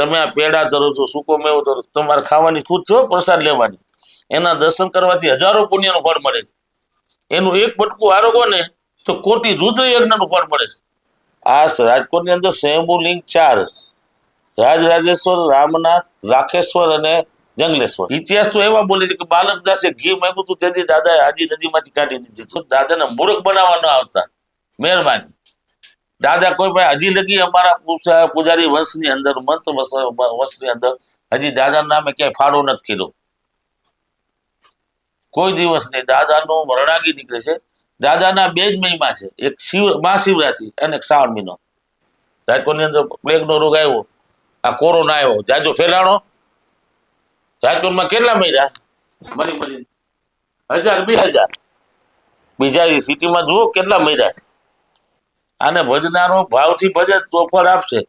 તમે આ પેડા ધરો છો, સૂકો મેવો ધરો, તમારે ખાવાની છૂટ છો, પ્રસાદ લેવાની. એના દર્શન કરવાથી હજારો પુણ્યનું ફળ મળે છે. એનું એક બટકું આરોગો ને તો કોટી રુદ્ર યજ્ઞનું ફળ મળે છે. આ રાજકોટની અંદર સ્વયંભૂ લિંગ 4: રાજરાજેશ્વર, રામનાથ, રાખેશ્વર અને જંગલેશ્વર. ઇતિહાસ તો એવા બોલે છે કે બાલકદાસે ઘી માંગ્યું હતું, તેથી દાદાએ હાજી નદીમાંથી કાઢી દીધી. દાદાને મૂર્ખ બનાવવા ન આવતા, મહેરબાની. દાદા કોઈ ભાઈ હજી લગી અમારા પૂજારી વંશની અંદર, મંત વંશની અંદર હજી દાદાના નામે ક્યાંય ફાળો નથી કર્યો, કોઈ દિવસ નહીં. દાદાનો વરણાગી નીકળે છે. દાદાના બે જ મહિમા છે, એક મહાશિવરાત્રી અને એક શ્રાવણ મહિનો. રાજકોટની અંદર પ્લેગનો રોગ આવ્યો, આ કોરોના આવ્યો, જાજો ફેલાણો. રાજકોટમાં કેટલા મર્યા મરી 1000-2000. બીજા સિટીમાં જુઓ કેટલા મર્યા છે. આને ભજનારો ભાવથી ભજે તો ફળ આપશે,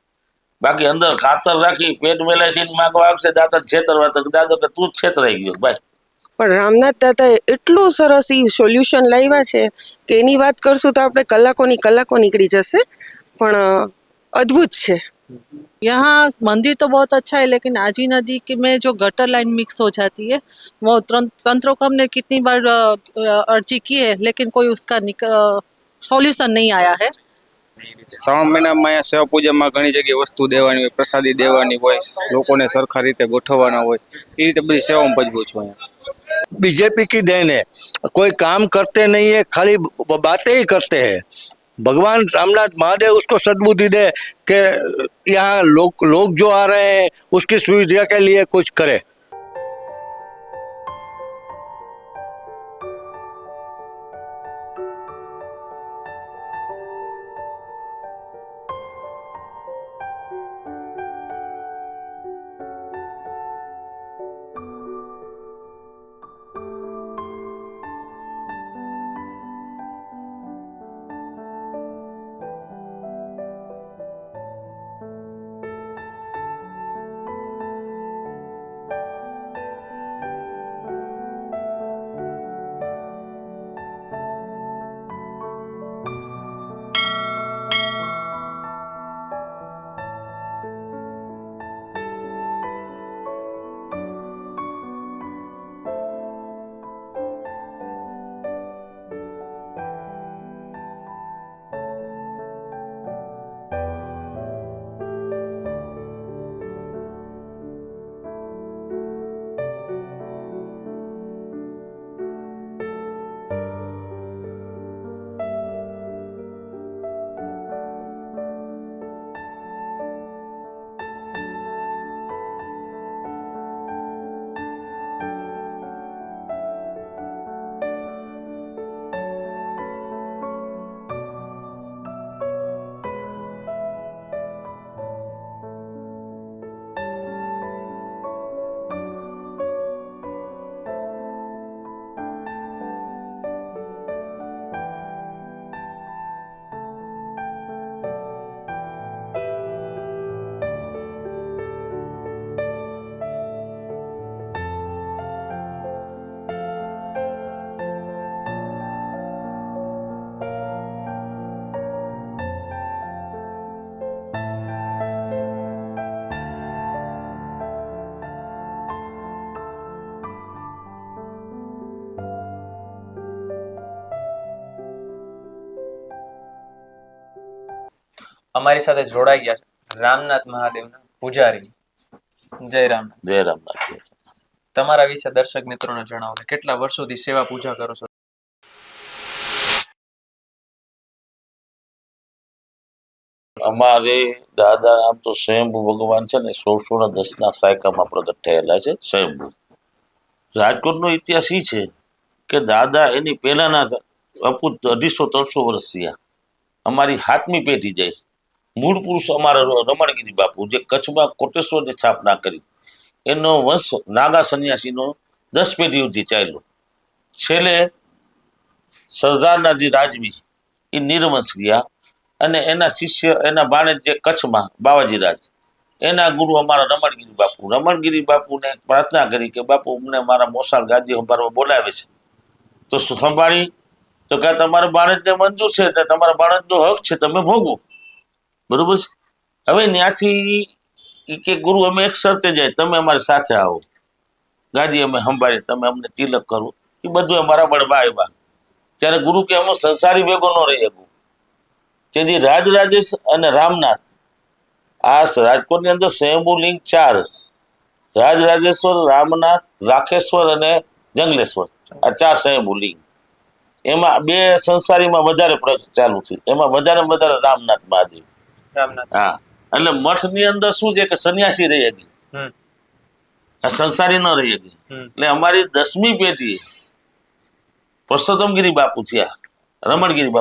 બાકી અંદર ખાતર રાખી પેટ મેલાય છે માંગવા આવશે દાતા છેતરવા, તો દાદો કે તું જ છેતરાઈ ગયો ભાઈ. પણ રામનાથ દાદાએ એટલું સરસ ઈ સોલ્યુશન લાવ્યા છે કે એની વાત કરશું તો આપણે કલાકો નીકળી જશે, પણ અદ્ભુત છે. यहाँ मंदिर तो बहुत अच्छा है, लेकिन आजी नदी के में जो गटर लाइन मिक्स हो जाती है, वो तंत्रों को हमने कितनी बार अर्जी की है, लेकिन कोई उसका सॉल्यूशन नहीं आया है. શ્રાવણ મહિનામાં અહીંયા સેવા પૂજામાં ઘણી જગ્યાએ વસ્તુ દેવાની હોય, પ્રસાદી દેવાની હોય, લોકોને સરખા રીતે ગોઠવવાના હોય, એ રીતે બધી સેવામાં ભજવું છું અહીંયા. बीजेपी की देन है, कोई काम करते नहीं है, खाली बातें ही करते हैं. भगवान रामनाथ महादेव उसको सद्बुद्धि दे कि यहाँ लोग जो आ रहे हैं उसकी सुविधा के लिए कुछ करे. અમારી સાથે જોડાઈ ગયા છે રામનાથ મહાદેવના પૂજારી. જય રામનાથ. જય રામનાથ. તમારા વિશે દર્શક મિત્રોને જણાવો, કેટલા વર્ષોથી સેવા પૂજા કરો છો? અમારે દાદા આમ તો સ્વયંભૂ ભગવાન છે ને 1610 સાયકામાં પ્રગટ થયેલા છે સ્વયંભૂ. રાજકોટનો ઇતિહાસ એ છે કે દાદા એની પહેલાના 250-300 વર્ષ થયા. અમારી 7મી પેઢી જાય. મૂળ પુરુષ અમારા રમણગીરી બાપુ, જે કચ્છમાં કોટેશ્વરની સ્થાપના કરી, એનો વંશ નાગા સંન્યાસીનો 10 પેઢી સુધી ચાલ્યો. છેલ્લે સરદારના જે રાજવી એ નિર્વંશ ગયા, અને એના શિષ્ય, એના બાળક જે કચ્છમાં બાવાજી રાજ, એના ગુરુ અમારા રમણગીરી બાપુ. રમણગીરી બાપુને પ્રાર્થના કરી કે બાપુ અમને મારા મોસાળ ગાદી સંભાળવા બોલાવે છે તો સંભાળી, તો કે તમારા બાળકને મંજૂર છે, તમારા બાળકનો હક છે, તમે ભોગવો. બરોબર છે. હવે ત્યાંથી એ કે ગુરુ અમે એક શરતે જાય, તમે અમારી સાથે આવો, ગાદી અમે સંભાળી, તમે અમને તિલક કરો. એ બધું અમારા બળબા આવ્યા. ત્યારે ગુરુ કે અમે સંસારી ભેગો ન રહી શકું. તેથી રાજરાજેશ અને રામનાથ, આ રાજકોટની અંદર સ્વયંભૂ લિંગ 4, રાજરાજેશ્વર, રામનાથ, રાખેશ્વર અને જંગલેશ્વર, આ 4 સ્વયંભૂ લિંગ. એમાં 2 સંસારીમાં વધારે ચાલુ છે, એમાં વધારે રામનાથ મહાદેવ. રામનાથ. હા, એટલે મઠની અંદર શું છે કે સન્યાસી રહી હતી, હમ આ સંસારી ન રહી હતી. હમ એટલે અમારી 10મી પેઢી પુરુષોત્તમગીરી બાપુ થયા, રમણગીરી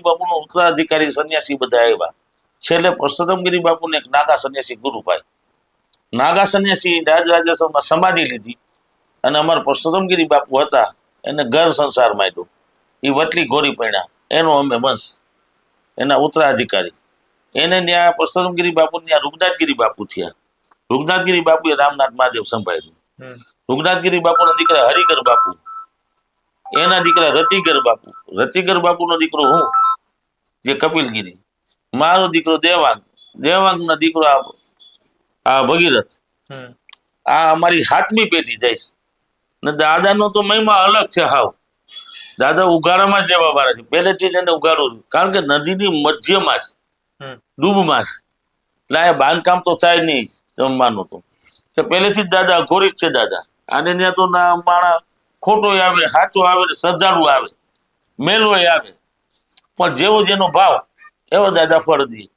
બાપુનો ઉત્તરાધિકારી સન્યાસી બધા આવ્યા. છેલ્લે પુરુષોત્તમગીરી બાપુને એક નાગા સન્યાસી ગુરુભાઈ, નાગા સન્યાસી રાજરાજેશ્વરમાં સમાધિ લીધી, અને અમારા પુરુષોત્તમગીરી બાપુ હતા એને ઘર સંસાર માંડ્યો. એ વટલી ઘોરી પડ્યા, એનો અમે વંશ, એના ઉત્તરાધિકારી. એને ત્યાં પુરુષોત્તમગીરી બાપુ ત્યાં રૂગનાથગીરી બાપુ થયા. રૂગનાથગીરી બાપુએ રામનાથ મહાદેવ સંભાળ્યું. હમ રૂગનાથગીરી બાપુના દીકરા હરિગર બાપુ, એના દીકરા રતિગર બાપુ, રતિગર બાપુનો દીકરો હું જે કપિલગીરી, મારો દીકરો દેવાંગ, દેવાંગનો દીકરો આ ભગીરથ. હમ આ અમારી 7મી પેઢી જઈશ. ને દાદાનો તો મહિમા અલગ છે હાવ. દાદા ઉઘાડામાં જ રહેવા વાળા છે, પહેલેથી જ એને ઉઘાડું છું, કારણ કે નદીની મધ્યમાં છે, હમ ડૂબમાં છે. એટલે આ બાંધકામ તો થાય નહીં જમવાનું તો પહેલેથી જ દાદા અઘોરી જ છે દાદા. આને ત્યાં તો ના માણા ખોટો આવે, સાચો આવે, શ્રદ્ધાળુ આવે, મેલવય આવે, પણ જેવો જેનો ભાવ એવો દાદા ફળ દે.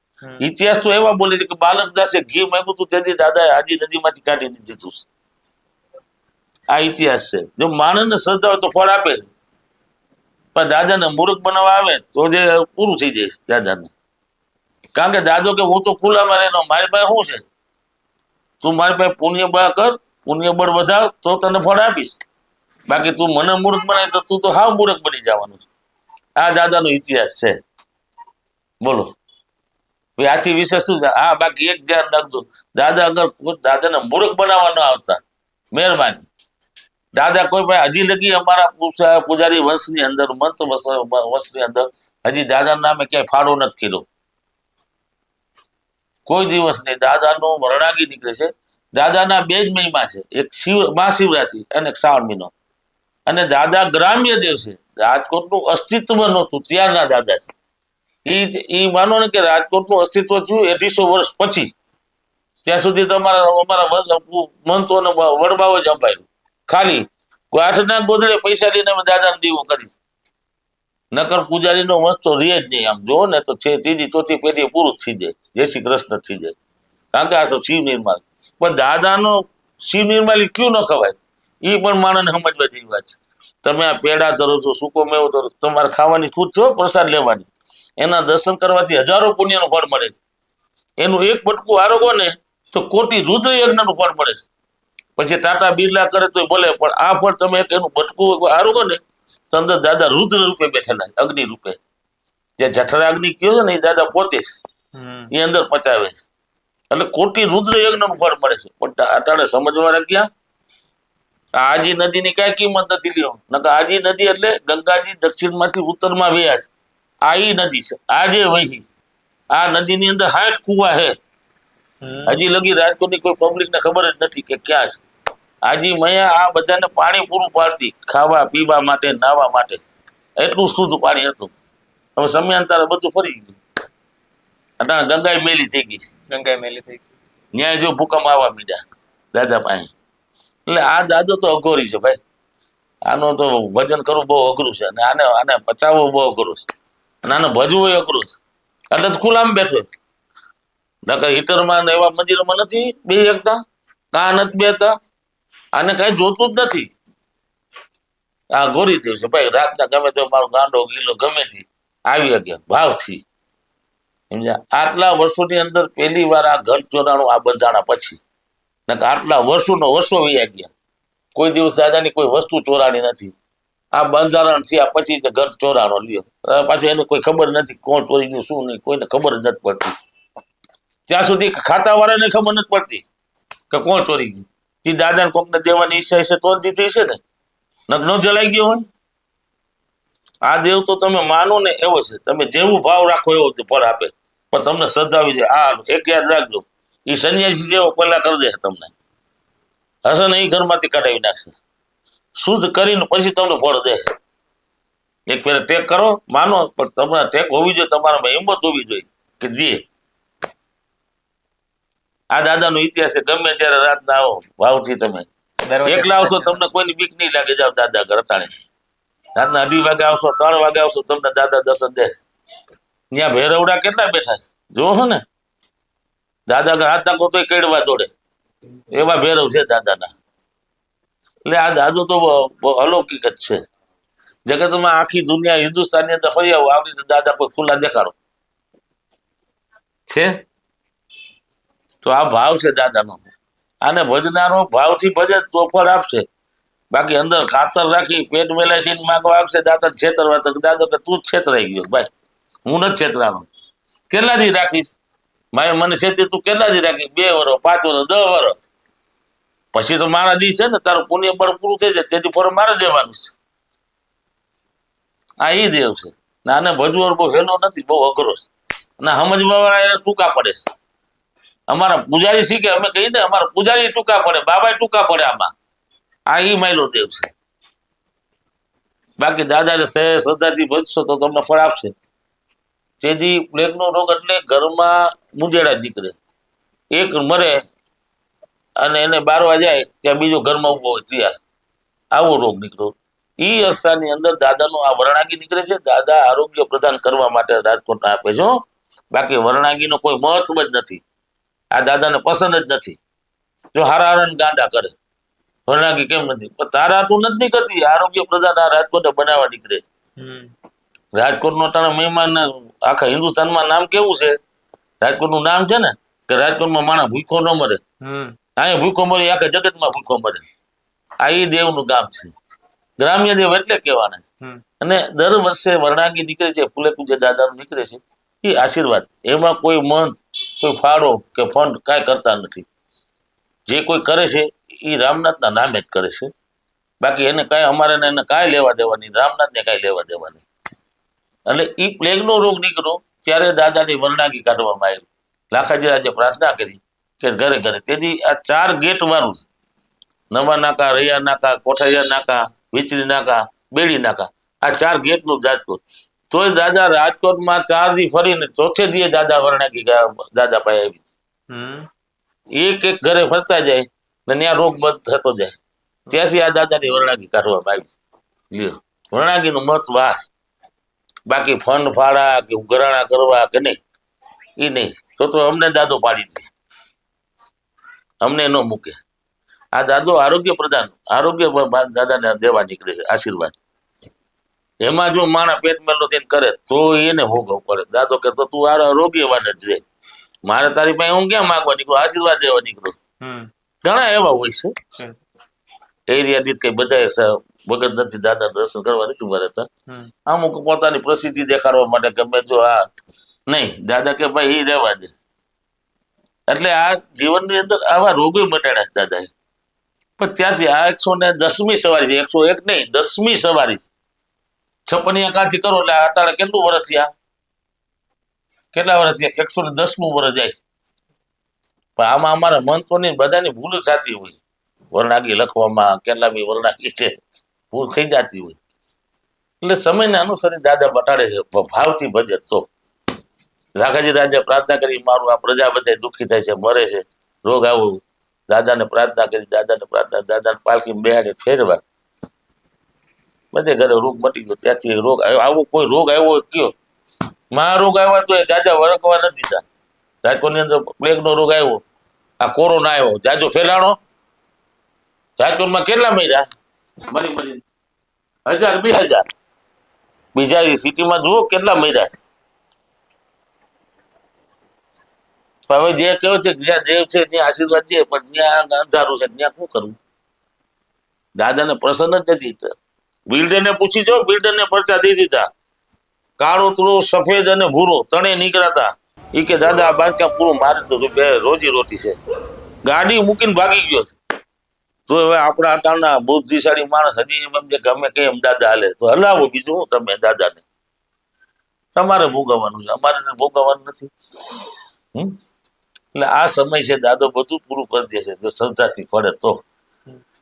ઇતિહાસ તો એવા બોલે છે કે બાલકદાસે ઘી માંગ્યું હતું તેથી દાદાએ હાજી નદીમાંથી કાઢી દીધું છે. આ ઇતિહાસ છે. જો માણસને શ્રદ્ધા હોય તો ફળ આપે છે, પણ દાદાને મૂર્ખ બનાવવા આવે તો જે પૂરું થઈ જાય દાદાને. કારણ કે દાદો કે હું તો ખુલ્લામાં રહેનો, મારી પાસે શું છે, તું મારી પાસે પુણ્ય બળ કર, પુણ્ય બળ વધાર તો તને ફળ આપીશ, બાકી તું મને મૂર્ખ બનાય તો તું તો હાવ મૂર્ખ બની જવાનું છે. આ દાદાનો ઇતિહાસ છે. બોલો ભાઈ, આથી વિશેષ શું છે? હા, બાકી એક ધ્યાન રાખજો, દાદા અગર દાદાને મૂર્ખ બનાવવા ન આવતા, મહેરબાની. દાદા કોઈ ભાઈ હજી લગી અમારા પૂજારી વંશની અંદર, મંત વંશની અંદર હજી દાદાના નામે ક્યાંય ફાળો નથી કર્યો, કોઈ દિવસ નહીં. દાદાનો વરણાગી નીકળે છે. દાદાના 2 જ મહિમા છે, એક મહાશિવરાત્રી અને એક શ્રાવણ મહિનો. અને દાદા ગ્રામ્ય દેવ છે. રાજકોટનું અસ્તિત્વ નહોતું ત્યારના દાદા છે. એ માનો ને કે રાજકોટનું અસ્તિત્વ થયું 250 વર્ષ પછી. ત્યાં સુધી તો અમારા મંતો અને વડવાઓ જ અંબાયું. ખાલી આઠના ગોદડે પૈસા લઈને અમે દાદાને દીવો કરી, નકર પૂજારીનો વંશ તો રહે જ નહીં. આમ જો ને તો છે 3જી 4થી પેઢી પૂરું થઈ જાય, જય શ્રી કૃષ્ણ થઈ જાય. કારણ કે આ તો શિવ નિર્માલ, પણ દાદાનો શિવ નિર્માલી ક્યું ન ખવાય, એ પણ માણસને સમજવા જેવી વાત છે. તમે આ પેડા ધરો છો, સૂકો મેવો ધરો, તમારે ખાવાની છૂટ છો, પ્રસાદ લેવાની, એના દર્શન કરવાથી હજારો પુણ્યનું ફળ મળે છે. એનું એક બટકું આરોગો ને તો કોટી રુદ્ર યજ્ઞનું ફળ મળે છે. પછી ટાટા બિરલા કરે તો બોલે, પણ આ ફળ તમે એક એનું બટકું આરોગો ને તો અંદર દાદા રુદ્ર રૂપે બેઠેલા, અગ્નિ રૂપે. જે જઠરા અગ્નિ કયો છે ને એ દાદા પોતે જ એ અંદર પચાવે છે. એટલે કોટી રુદ્ર યજ્ઞનું ફળ મળે છે. પણ અટાણે સમજવા ક્યાં? આજી નદીની કઈ કિંમત નથી લ્યો. નકર આજી નદી એટલે ગંગાજી દક્ષિણમાંથી ઉત્તરમાં વહ્યા છે. આ ઈ નદી છે, આજે વહી. આ નદીની અંદર 60 કુવા છે. હજી લગી રાજકોટની કોઈ પબ્લિક ને ખબર જ નથી કે ક્યાં છે. આજી મૈયા આ બધાને પાણી પૂરું પાડતી, ખાવા પીવા માટે, નાહવા માટે. એટલું શુદ્ધ પાણી હતું. હવે સમયાંતરે બધું ફરી ગયું. અટાણે ગંગાઈ મેલી થઈ ગઈ, ગંગાએ મેલી થઈ ગઈ. ન્યાય જો ભૂકંપ આવવા મીડ્યા દાદા પાસે. એટલે આ દાદો તો અઘોરી છે ભાઈ. આનો તો ભજન કરવું બહુ અઘરું છે, અને આને પચાવવું બહુ અઘરું છે, અને આને ભજવું અઘરું છે. એટલે જ ખુલ્લામાં બેઠો છે. નકર હીટરમાં એવા મંદિરોમાં નથી બે એકતા, કા નથી બેતા, આને કઈ જોતું જ નથી. આ ગોરી દેવ છે ભાઈ. રાતના ગમે તે મારો ગાંડો ગીલો ગમે તે આવી ગયા ભાવથી, સમજ્યા? આટલા વર્ષોની અંદર પહેલી વાર આ ઘર ચોરાણું આ બંધાણા પછી. નકર આટલા વર્ષો વયા ગયા, કોઈ દિવસ દાદાની કોઈ વસ્તુ ચોરાણી નથી. આ બંધારણ થયા પછી ઘર ચોરાણો લ્યો. પાછું એને કોઈ ખબર નથી કોણ ચોરી ગયું શું નહીં, કોઈને ખબર જ નથી પડતી. ત્યાં સુધી ખાતા વાળાને ખબર નથી પડતી કે કોણ ચોરી ગયું. જે દાદાને કોકને દેવાની ઈચ્છા હશે તો જ દીધી હશે ને, ન જલાઈ ગયો હોય. આ દેવ તો તમે માનો ને એવો છે, તમે જેવું ભાવ રાખો એવો ફળ આપે. પણ તમને શ્રદ્ધા આવી જાય. આ એક યાદ રાખજો, એ સંન્યાસી જેવો પહેલા કરી દે તમને, હશે ને એ ઘરમાંથી કઢાવી નાખશે, શુદ્ધ કરીને પછી તમને ફળ દે. એક ફેર ટેક કરો, માનો, પણ તમારે ટેક હોવી જોઈએ, તમારામાં હિંમત હોવી જોઈએ કે જે આ દાદાનો ઇતિહાસ છે. ગમે ત્યારે રાતના આવો ભાવથી તમે દરવાજે એકલા આવશો, તમને કોઈની બીક નહીં લાગે. જાવ દાદા ઘર અટાણે રાતના 2:30 વાગે આવશો, 3 વાગે આવશો, તમને દાદા દર્શન દે. ત્યાં ભેરવડા કેટલા બેઠા છે જોવો છો ને, દાદા ઘર હાથ નાખો તોય કેળવા દોડે, એવા ભેરવ છે દાદાના. એટલે આ દાદો તો બહુ અલૌકિક જ છે. જગતમાં આખી દુનિયા હિન્દુસ્તાનની અંદર ફરી આવો, આવી રીતે દાદા કોઈ ખુલ્લા દેખાડો છે. તો આ ભાવ છે દાદાનો. આને ભજનારો ભાવથી ભજે તો ફળ આપશે. બાકી અંદર ખાતર રાખી પેટ મેલાઈ માંગવા આવશે દાદા છેતરવા, તો દાદો કે તું જ છેતરાઈ ગયો ભાઈ, હું નથી છેતરાનો. કેટલા દી રાખીશ મારે, મને છેતરી તું કેટલા દી રાખી? 2 વર્ષ, 5 વર્ષ, 10 વર્ષ પછી તો મારા દી છે ને, તારું પુણ્ય બળ પૂરું થઈ જાય, તેથી ફળ મારે દેવાનું છે. આ ઈ દેવ છે. આને ભજવો બહુ હેલો નથી, બહુ અઘરો છે. અને સમજવા વાળા એને ટૂંકા પડે છે. અમારા પૂજારી શીખે, અમે કહીએ ને અમારા પૂજારી ટૂંકા પડે, બાબા ટૂંકા પડે આમાં. આ ઈ માયલો દેવ છે. બાકી દાદાને શ્રદ્ધાથી ભજશો તો તમને ફળ આપશે. તેથી પ્લેગનો રોગ એટલે ઘરમાં મુંજેડા નીકળે, એક મરે અને એને બારવા જાય ત્યાં બીજો ઘરમાં ઉભો હોય તૈયાર, આવો રોગ નીકળ્યો. ઈ અરસાની અંદર દાદાનો આ વરણાગી નીકળે છે. દાદા આરોગ્ય પ્રદાન કરવા માટે રાજકોટ આપે છે. બાકી વરણાગીનો કોઈ મહત્વ જ નથી. આ દાદાને પસંદ જ નથી. જો હારા હારા ગાંડા કરે, વરણાગી કેમ નથી? પણ તારા તું નથી કરતી. આરોગ્ય પ્રદાન આ રાજકોટને બનાવવા નીકળે છે. રાજકોટનો તારા મહેમાન આખા હિન્દુસ્તાનમાં નામ કેવું છે? રાજકોટનું નામ છે ને કે રાજકોટમાં માણસ ભૂખો ન મરે, અહીંયા ભૂખો મરે, આખા જગતમાં ભૂખો મરે. આ ઈ દેવનું ગામ છે. ગ્રામ્ય દેવ એટલે કહેવાના છે. અને દર વર્ષે વરણાગી નીકળે છે, ફૂલે પૂજે દાદાનું નીકળે છે. એ આશીર્વાદ, એમાં કોઈ મંત, કોઈ ફાળો કે ફંડ કાંઈ કરતા નથી. જે કોઈ કરે છે એ રામનાથના નામે જ કરે છે. બાકી એને કાંઈ અમારે એને કાંઈ લેવા દેવા નહીં, રામનાથને કાંઈ લેવા દેવા નહીં. એટલે એ પ્લેગનો રોગ નીકળ્યો ત્યારે દાદાની વરણાગી કાઢવામાં આવી. લાખાજી રાજે પ્રાર્થના કરી કે ઘરે ઘરે. તેથી આ 4 ગેટ વાળું, નવા નાકા, રૈયા નાકા, કોઠારિયા નાકા, વિચરી નાકા, બેડી નાકા, આ 4 ગેટનું રાજકોટ. તોય દાદા રાજકોટમાં 4 દી ફરીને ચોથે દીએ દાદા વરણાગી દાદા પાસે આવી. એક એક ઘરે ફરતા જાય ને ત્યાં રોગ બંધ થતો જાય. ત્યાંથી આ દાદાની વરણાગી કાઢવામાં આવી. લ્યો, વરણાગીનું મહત્વ આ છે. બાકી ફંડ ફાળા કે ઉઘરાણા કરવા કે નહીં, એ નહીં. તો અમને દાદો પાડી દે, અમને ન મૂકે. આ દાદો આરોગ્ય પ્રધાન, આરોગ્ય દાદાને દેવા નીકળે છે આશીર્વાદ. એમાં જો માણા પેટ મેલો થઈને કરે તો એને ભોગવવું પડે. દાદો કે તો તું આરોગ્યવાન જ રે, મારે તારી પાસે હું ક્યાં માંગવા નીકળું, આશીર્વાદ દેવા નીકળું. ઘણા એવા હોય છે. એરિયા દીઠ કઈ બધા વગર નથી દાદા દર્શન કરવા નથી મળતા. અમુક પોતાની પ્રસિદ્ધિ દેખાડવા માટે ગમે જો આ નહીં, દાદા કે ભાઈ એ રહેવા દે. એટલે આ જીવનની અંદર આવા રોગો મટાડ્યા છે દાદાએ. પણ ત્યારથી આ 110મી સવારી છે, 101 નહીં, 10મી સવારી. 56 કાંઠી કરો એટલે અટાણે કેટલું વર્ષ થયા? કેટલા વર્ષ થયા? 110મું વર્ષ જાય. પણ આમાં અમારા મંત્રોની બધાની ભૂલ થતી હોય. વરણાગી લખવામાં કેટલામી વરણાગી છે, ભૂલ થઈ જતી હોય. એટલે સમયને અનુસરી દાદા બટાડે છે. ભાવથી ભજે તો. લાખાજી રાજા પ્રાર્થના કરી, મારું આ પ્રજા બધા દુઃખી થાય છે, મરે છે, રોગ આવો. દાદાને પ્રાર્થના કરી, દાદાને પ્રાર્થના, દાદાને પાલખી બેહાડે ફેરવા, બધે ઘરે રોગ મટી ગયો. ત્યાંથી રોગ આવો, કોઈ રોગ આવ્યો કયો મહારોગ આવ્યો તો એ જાજા વળગવા નથી દીધા. રાજકોટની અંદર પ્લેગનો રોગ આવ્યો, આ કોરોના આવ્યો, જાજો ફેલાણો. રાજકોટમાં કેટલા મર્યા? મરી 1000 2000. બીજા સિટીમાં જુઓ કેટલા મર્યા છે. હવે જે કહ્યું છે જ્યાં દેવ છે ત્યાં આશીર્વાદ દે, પણ ત્યાં અંધારું છે ત્યાં શું કરવું? દાદાને પ્રસન્ન જ નથી. બિલ્ડરને પૂછી જો, બિલ્ડરને પરચા દઈ દીધા. કાળો તળો સફેદ અને ભૂરો તણે નીકળાતા. એ કે દાદા આ બાંધકામ પૂરું, મારે તો બે રોજી રોટી છે. ગાડી મૂકીને ભાગી ગયો છે. તો હવે આપણા અટાણના બુદ્ધિશાળી માણસ હજી એમ કે અમે કઈ એમ દાદા હાલે તો હલાવો, બીજું હું તમે દાદાને. તમારે ભોગવવાનું છે, અમારે ભોગવવાનું નથી. એટલે આ સમય છે દાદો બધું પૂરું કરી દેશે જો શ્રદ્ધાથી પડે તો.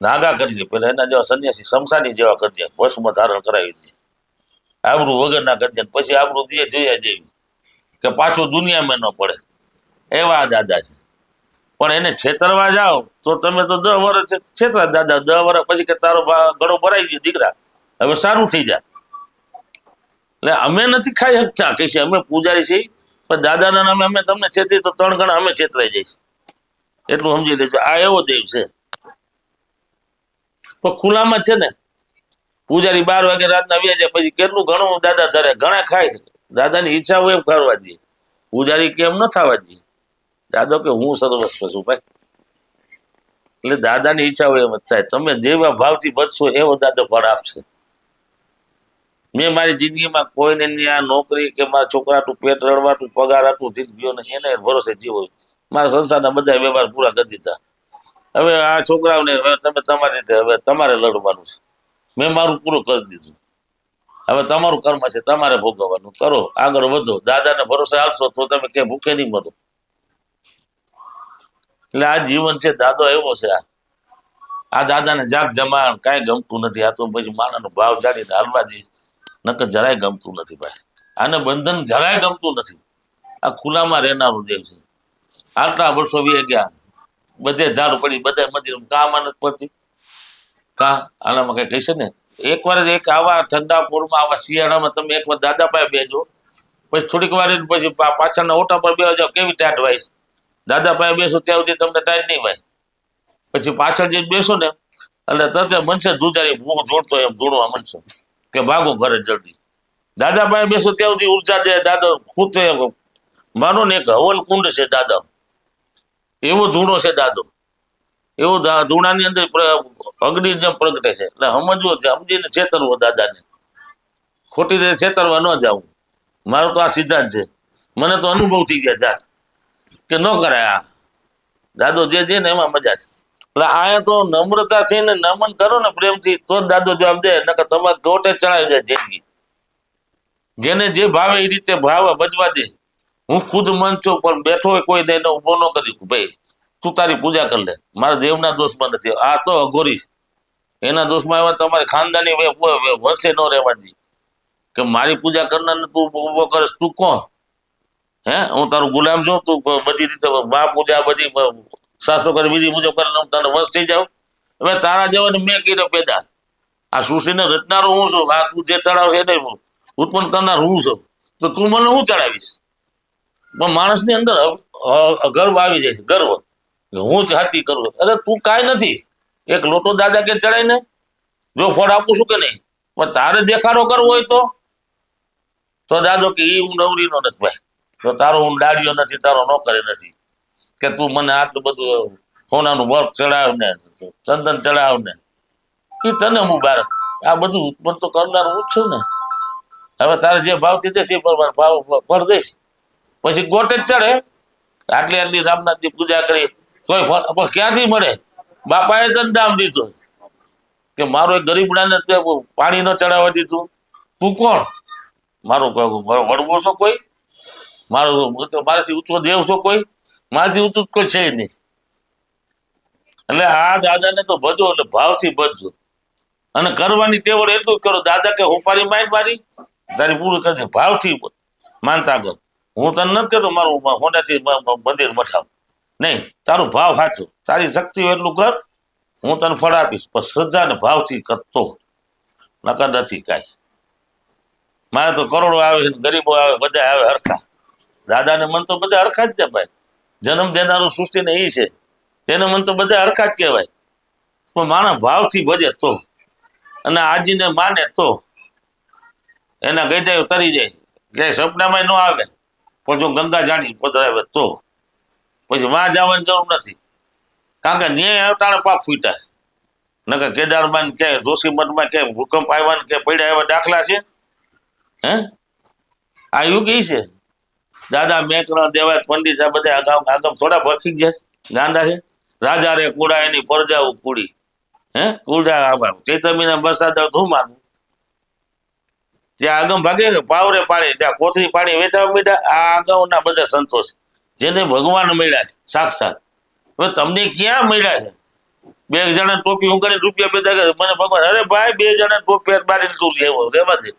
નાગા કરી દે પેલા એના જેવા સંન્યાસી શમશાની જેવા કરી દે, ભસ્મ ધારણ કરાવી દે, આબરૂ વગરના કરી દે, પછી આબરૂ દે જોયા જેવી કે પાછું દુનિયામાં ન પડે એવા આ દાદા છે. પણ એને છેતરવા જાઓ તો તમે તો 10 વર્ષ છેતરા દાદા, 10 વર્ષ પછી કે તારો ગળો ભરાઈ ગયો દીકરા, હવે સારું થઈ જાય. એટલે અમે નથી ખાઈ શકતા કે છે અમે પૂજારી છીએ, પણ દાદાના નામે અમે તમને છેતરી તો 3 ગણા અમે છેતરાઈ જઈશ, એટલું સમજી લેજો. આ એવો દેવ છે. પણ ખુલ્લામાં છે ને પૂજારી 12 વાગે રાતના આવ્યા જાય પછી કેટલું ઘણું દાદા ધરે, ઘણા ખાય છે. દાદાની ઈચ્છા હોય એમ કરવા દઈએ, પૂજારી કેમ ન થવા દઈએ. દાદો કે હું સર્વસ્વ છું ભાઈ, એટલે દાદાની ઈચ્છા હોય એમ જ થાય. તમે જેવા ભાવથી બચશો એવો દાદો ફળ આપશે. મેં મારી જિંદગીમાં કોઈને આ નોકરી કે મારા છોકરાનું પેટ રડવાતું પગાર આટલું થઈ ગયો ને એને ભરોસે જીવો. મારા સંસારના બધા વ્યવહાર પૂરા કરી દીધા. હવે આ છોકરાઓને હવે તમે તમારી રીતે હવે તમારે લડવાનું છે. મેં મારું પૂરું કરી દીધું. હવે તમારું કર્મ છે, તમારે ભોગવવાનું. કરો, આગળ વધો. દાદાને ભરોસે આવશો તો તમે ક્યાંય ભૂખે નહીં મરો. એટલે આ જીવન છે દાદો એવો છે. આ દાદાને જાગ જમાણ કાંઈ ગમતું નથી. આ તો પછી માણાનો ભાવ જાણીને હાલવા જઈશ, નકર જરાય ગમતું નથી ભાઈ. આને બંધન જરાય ગમતું નથી. આ ખુલ્લામાં રહેનારું દેવ છે. આટલા વર્ષો વી ગયા, બધે ઝાડ પડી, બધા મંદિર કામાં નથી પડતી. કા આનામાં કઈ કહેશે ને એકવાર એક આવા ઠંડા પૂરમાં આવા શિયાળામાં તમે એકવાર દાદા પાસે બેજો, પછી થોડીક વાર પછી પાછળના ઓટા પર બેવા જાવ, કેવી ટાટ વાઈશ. દાદા પાસે બેસો ત્યાં સુધી તમને ટાઈટ નહીં વાય. પછી પાછળ જઈને બેસો ને એટલે તરત મનશે ધૂજારી ભૂખ જોડતો એમ ધૂણવા મનશે કે ભાગો ઘરે જલ્દી. દાદા પાસે બેસો ત્યાં સુધી ઉર્જા દે. દાદા ખુદ માનો ને એક હવન કુંડ છે દાદા, એવો ધૂણો છે દાદો. એવો ધૂણાની અંદર અગ્નિ જેમ પ્રગટે છે. એટલે સમજવો છે, સમજીને છેતરવો દાદાને. ખોટી રીતે છેતરવા ન જવું. મારો તો આ સિદ્ધાંત છે. મને તો અનુભવ થઈ ગયા જાત કે ન કરાય. આ દાદો જે ને એમાં મજા છે. એટલે આ તો નમ્રતાથી ને નમન કરો ને પ્રેમથી તો જ દાદો જવાબ દે, નકર તમારે ગોટે ચડાવી જાય જિંદગી. જેને જે ભાવે એ રીતે ભાવે બજવા દે. હું ખુદ મન છું પણ બેઠો હોય કોઈ દઈને ઉભો ન કરી ભાઈ તું તારી પૂજા કરી લે, મારા દેવના દોષમાં નથી. આ તો અઘોરી એના દોષમાં એવા તમારે ખાનદાની વચ્ચે ન રહેવા દે કે મારી પૂજા કરનાર તું ઉભો કરીશ. તું કોણ? હે હું તારું ગુલામ છું? તું બધી રીતે મા પૂજા બધી શાસ્ત્રો કરી બીજી મુજબ કરીને હું તને વશ થઈ જાઉં? હવે તારા જવાને મેં કીધો પેદા. આ સૃષ્ટિને રચનારો હું છું. આ તું જે ચડાવશે એને ઉત્પન્ન કરનાર હું છું. તો તું મને હું ચડાવીશ? પણ માણસની અંદર ગર્વ આવી જાય છે. ગર્વ હું જ હાથી કરું. અરે તું કાંઈ નથી. એક લોટો દાદા કે ચડાય ને જો ફળ આપું છું કે નહીં. પણ તારે દેખાડો કરવો હોય તો દાદો કે એ હું નવરીનો નથી ભાઈ, તો તારો હું દાડિયો નથી, તારો નોકરે નથી કે તું મને આટલું બધું સોનાનું વર્ક ચડાવ ને ચંદન ચડાવ ને એ તને હું બાળક આ બધું ઉત્પન્ન તો કરનાર હું જ છું ને. હવે તારે જે ભાવથી દેશ એ પ્રમાણે ભાવ ફળ દઈશ. પછી ગોટે જ ચડે. આટલી રામનાથની પૂજા કરી તોય ફળ પણ ક્યાંથી મળે? બાપાએ જ દામ દીધું કે મારો એક ગરીબડાને પાણી ન ચડાવવા દીધું. તું કોણ? મારો વડવો છો કોઈ? મારાથી ઊંચો દેવ છો કોઈ? મારાથી ઊંચું કોઈ છે નહીં. એટલે આ દાદાને તો ભજો, એટલે ભાવથી ભજજો. અને કરવાની તેવડ એટલું કરો. દાદા કે હોપારી મારી તારી પૂરું કરજે. ભાવથી માનતા કર. હું તને નથી કહેતો મારું હોનાથી મંદિર મઠાવ નહીં. તારું ભાવ સાચો, તારી શક્તિ એટલું કર, હું તને ફળ આપીશ. પણ શ્રદ્ધા ને ભાવથી કરતો, નકર નથી કાંઈ. મારે તો કરોડો આવે, ગરીબો આવે, બધા આવે હરખા. દાદાને મન તો બધા હરખા જ છે ભાઈ. જન્મ દેનારું સૃષ્ટિને એ છે, તેને મન તો બધા હરખા જ કહેવાય. પણ માણસ ભાવથી ભજે તો, અને આજીને માને તો એના ગઈઢાયો તરી જાય. ક્યાંય સપનામાં ન આવે. પણ જો ગંગા જાણી પધરાવે તો પછી વાં જવાની જરૂર નથી. કારણ કે ન્યાય અવટાણે પાક ફૂટ્યા છે. નકર કેદારમાં ક્યાંય જોશીમઠમાં ક્યાંય ભૂકંપ આવ્યા ને ક્યાંય પડ્યા એવા દાખલા છે? હે આ યુગ એ છે. દાદા મેકરણ દેવાય પંડિત આ બધા આગમ થોડા ભખી ગયા ગાંડા છે. રાજા રે કુડા એની પરજાઓ કુડી. હે કુડા ચૈત્ર મહિના વરસાદ શું માનવું? જ્યાં આગમ ભાગે પાવરે પાણી, ત્યાં કોથળી પાણી વેચાવા મીઠા. આ અગાઉના બધા સંતોષ જેને ભગવાન મળ્યા છે સાક્ષાત. હવે તમને ક્યાં મળ્યા છે? 2 જણા ટોપી હું કરીને રૂપિયા પેદા કરે મને ભગવાન, અરે ભાઈ 2 જણા ટોપી બારીને તું લેવો રેવા દે.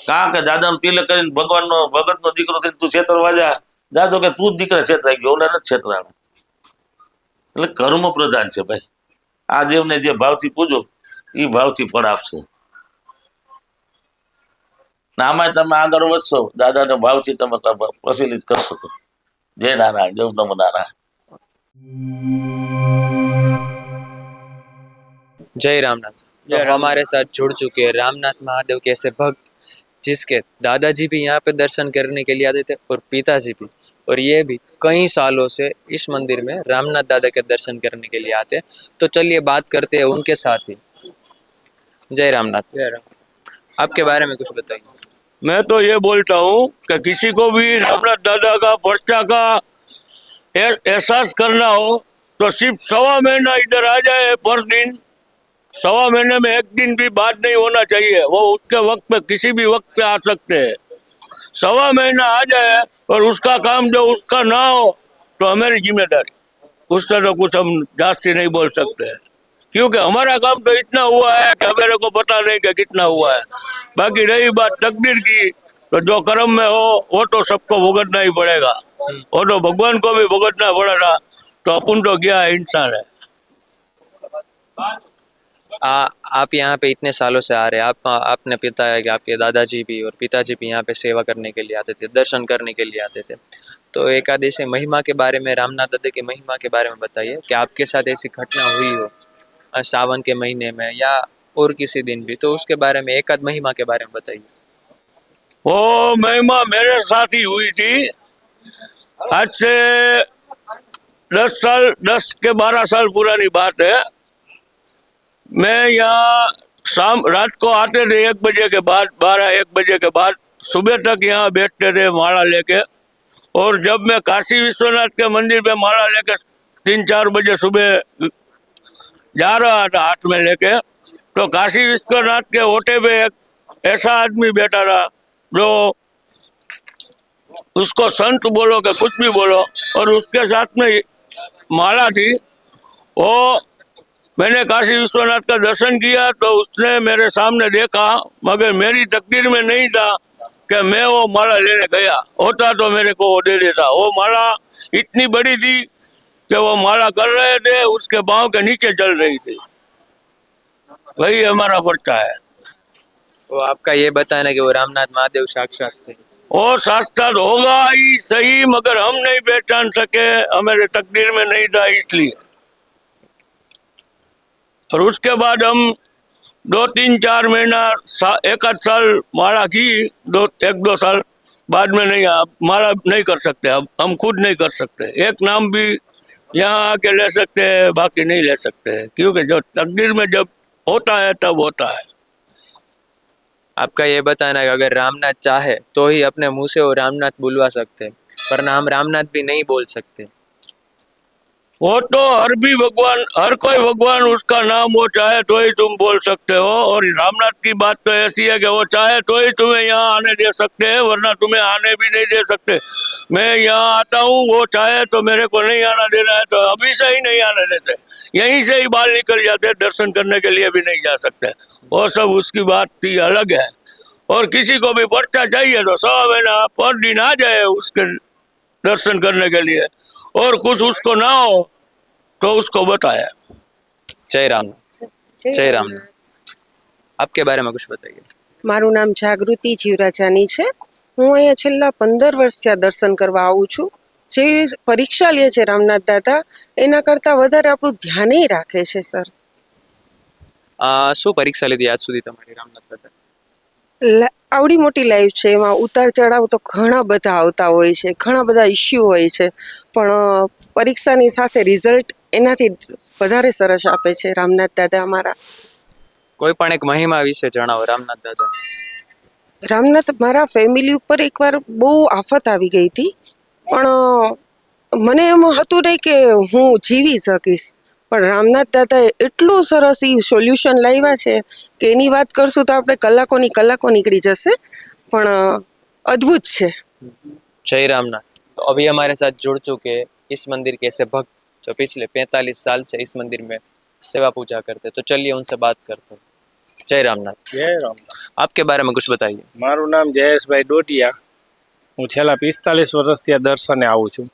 કારણ કે દાદાનું તિલક કરીને ભગવાનનો ભગતનો દીકરો થઈને તું છેતરવા જા. દાદો કે તું જ દીકરા છેતરાઈ ગયો, ઓલા નથી છેતરાણા. એટલે કર્મ પ્રધાન છે ભાઈ. આ દેવને જે ભાવથી પૂજો એ ભાવથી ફળ આપશે. આમાં તમે આગળ વધશો દાદાના ભાવથી તમે પ્રચલિત કરશો તો. જય નારાયણ, જય નમો નારાયણ. जय रामनाथ। तो हमारे साथ जुड़ चुके हैं रामनाथ महादेव के ऐसे भक्त जिसके दादाजी भी यहाँ पे दर्शन करने के लिए आते थे और पिताजी भी, और ये भी कई सालों से इस मंदिर में रामनाथ दादा के दर्शन करने के लिए आते हैं। तो चलिए बात करते हैं उनके साथ ही। जय रामनाथ। आपके बारे में कुछ बताइए। मैं तो ये बोलता हूँ कि किसी को भी रामनाथ दादा का पर्चा का एहसास करना हो तो सिर्फ 1.25 महीना इधर आ जाए पर दिन। 1.25 महीने में एक दिन भी बात नहीं होना चाहिए। वो उसके वक्त पे किसी भी वक्त पे आ सकते हैं। 1.25 महीना आ जाए और उसका काम जो उसका ना हो तो हमारी जिम्मेदारी। उससे तो कुछ हम जास्ती नहीं बोल सकते हैं, क्योंकि हमारा काम तो इतना हुआ है कि मेरे को पता नहीं कि कितना हुआ है। बाकी रही बात तकदीर की, तो जो कर्म में हो वो तो सबको भुगतना ही पड़ेगा। वो तो भगवान को भी भुगतना पड़ेगा। तो अपन तो क्या है, इंसान है। आप यहाँ पे इतने सालों से आ रहे हैं, आपने बताया कि आपके दादाजी भी और पिताजी भी यहाँ पे सेवा करने के लिए आते थे, दर्शन करने के लिए आते थे। तो एक आध ऐसे महिमा के बारे में, रामनाथ दादा की महिमा के बारे में बताइए कि आपके साथ ऐसी घटना हुई हो सावन के महीने में या और किसी दिन भी, तो उसके बारे में एक आध महिमा के बारे में बताइए। वो महिमा मेरे साथ ही हुई थी। आज से 10 के 12 साल पुरानी बात है। मैं यहाँ रात को आते थे 1 बजे के बाद, 12-1 बजे के बाद सुबह तक यहाँ बैठते थे माला लेके। और जब मैं काशी विश्वनाथ के मंदिर पे माला लेके 3-4 बजे सुबह जा रहा था हाथ में लेके, तो काशी विश्वनाथ के ओटे पे एक ऐसा आदमी बैठा था जो उसको संत बोलो कि कुछ भी बोलो, और उसके साथ में माला थी। वो मैंने काशी विश्वनाथ का दर्शन किया तो उसने मेरे सामने देखा, मगर मेरी तकदीर में नहीं था कि मैं वो माला लेने गया। होता तो मेरे को वो दे देता। वो माला इतनी बड़ी थी कि वो माला कर रहे थे, उसके पाँव के नीचे चल रही थी। वही हमारा पर्चा है। वो आपका ये बताना कि वो रामनाथ महादेव साक्षात थे। वो साक्षात होगा ही सही, मगर हम नहीं पहचान सके, हमारे तकदीर में नहीं था इसलिए। और उसके बाद हम 2-3-4 महीना 1 साल माला की, 1-2 साल बाद में नहीं, माला नहीं कर सकते। अब हम खुद नहीं कर सकते। एक नाम भी यहाँ आके ले सकते हैं, बाकी नहीं ले सकते हैं, क्योंकि जो तकदीर में जब होता है तब होता है। आपका ये बताना है कि अगर रामनाथ चाहे तो ही अपने मुंह से वो रामनाथ बुलवा सकते हैं, वरना हम रामनाथ भी नहीं बोल सकते। वो तो हर कोई भगवान उसका नाम वो चाहे तो ही तुम बोल सकते हो। और रामनाथ की बात तो ऐसी है कि वो चाहे तो ही तुम्हें यहाँ आने दे सकते हैं, वरना तुम्हें आने भी नहीं दे सकते। मैं यहाँ आता हूँ, वो चाहे तो मेरे को नहीं आना देना है तो अभी से ही नहीं आने देते। यहीं से ही बाहर निकल जाते, दर्शन करने के लिए भी नहीं जा सकते। वो सब उसकी बात ही अलग है। और किसी को भी पर्चा चाहिए तो 1.25 महीना पर दिन आ जाए उसके दर्शन करने के लिए, और कुछ उसको ना हो तो उसको बताया। जय रामनाथ। जय रामनाथ। आपके बारे में कुछ बताइए। મારું નામ જાગૃતિ જીવરાજાની છે। હું અહીંયા છેલ્લા 15 વર્ષથી આ દર્શન કરવા આવું છું। જે પરીક્ષા લે છે રામનાથ દાદા, એના કરતાં વધારે આપણું ધ્યાને રાખે છે સર। શું પરીક્ષા લીધી આજ સુધી તમારી રામનાથ દાદા? આવડી મોટી લાઈફ છે, એમાં ઉતાર ચઢાવ તો ઘણા બધા આવતા હોય છે, ઘણા બધા ઇસ્યુ હોય છે, પણ પરીક્ષાની સાથે રિઝલ્ટ એનાથી વધારે સરસ આપે છે રામનાથ દાદા અમારા। કોઈ પણ એક મહિમા વિશે જણાવો રામનાથ દાદા। રામનાથ મારા ફેમિલી ઉપર એકવાર બહુ આફત આવી ગઈ હતી, પણ મને એમ હતું નહીં કે હું જીવી શકીશ, પણ રામનાથ દાદાએ એટલું સરસ એ સોલ્યુશન લાવ્યા છે કે એની વાત કરશું તો આપણે કલાકો નીકળી જશે, પણ અદ્ભુત છે। જય રામનાથ। तो अभी हमारे साथ जुड़ चुके हैं इस मंदिर के ऐसे भक्त जो पिछले 45 साल से इस मंदिर में सेवा पूजा करते हैं। तो चलिए उनसे बात करते हैं। जय रामनाथ। જય રામ। आपके बारे में कुछ बताइए। મારું નામ જયેશભાઈ ડોટિયા। હું છેલ્લા 45 વર્ષથી આ દર્શને આવું છું।